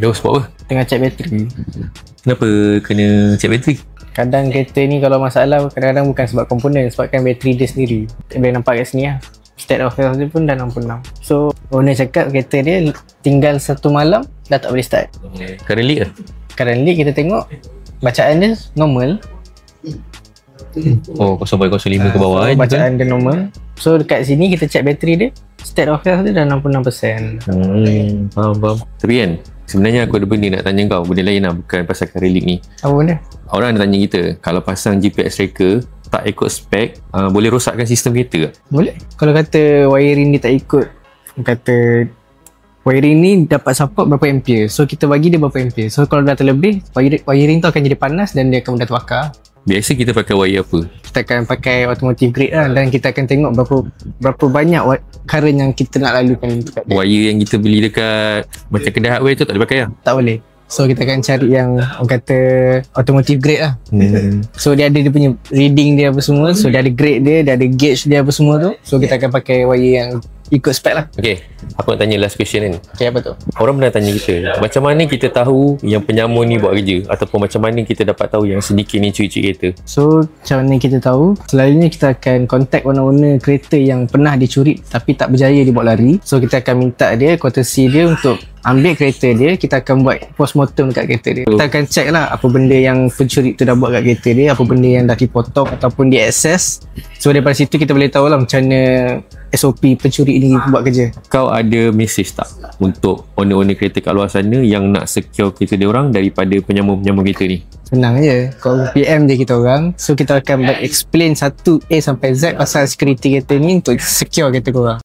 Dos buat apa? Tengah check bateri. Kenapa kena cek bateri? Kadang kereta ni kalau masalah kadang-kadang bukan sebab komponen, sebabkan bateri dia sendiri. Boleh nampak kat sini lah, state of health dia pun dah 66. So owner cakap kereta dia tinggal 1 malam dah tak boleh start. Current leak ke? Currently kita tengok bacaan dia normal. Oh, 0.05 ke bawah So, bacaan dia normal. So dekat sini kita check bateri dia, state of health dia dah 66%. Faham. Tapi kan, sebenarnya aku ada benda nak tanya kau. Benda lain lah, bukan pasal current leak ni. Apa benda? Orang ada tanya kita, kalau pasang GPS tracker tak ikut spek, boleh rosakkan sistem kereta tak? Boleh. Kalau kata wiring ni tak ikut, kata wiring ni dapat support berapa ampere, so kita bagi dia berapa ampere. So kalau dah terlebih, wiring tu akan jadi panas dan dia akan mudah terbakar. Biasa kita pakai wire apa? Kita akan pakai automotive grade lah, dan kita akan tengok berapa banyak current yang kita nak lalukan dekat dia. Wire yang kita beli dekat macam kedai hardware tu tak boleh pakai lah? Tak boleh. So kita akan cari yang orang kata automotive grade lah. So dia ada dia punya reading dia apa semua. So dia ada grade dia ada gauge dia apa semua tu. So kita akan pakai wire yang ikut spec lah. Okay, aku nak tanya last question kan. Okay, apa tu? Orang pernah tanya kita, macam mana kita tahu yang penyamun ni buat kerja, ataupun macam mana kita dapat tahu yang sedikit ni curi-curi kereta? So macam mana kita tahu? Selalunya kita akan contact owner-owner kereta yang pernah dicuri tapi tak berjaya dia buat lari. So kita akan minta dia, courtesy dia untuk ambil kereta dia. Kita akan buat postmortem dekat kereta dia. Kita akan check lah apa benda yang pencuri tu dah buat kat kereta dia, apa benda yang dah dipotong ataupun di access. So daripada situ kita boleh tahu lah macam mana SOP pencuri ni buat kerja. Kau ada message tak untuk owner-owner kereta kat luar sana yang nak secure kereta dia orang daripada penyamun-penyamun kereta ni? Senang je. Kau PM je kita orang. So kita akan explain satu A sampai Z pasal security kereta ni untuk secure kereta korang.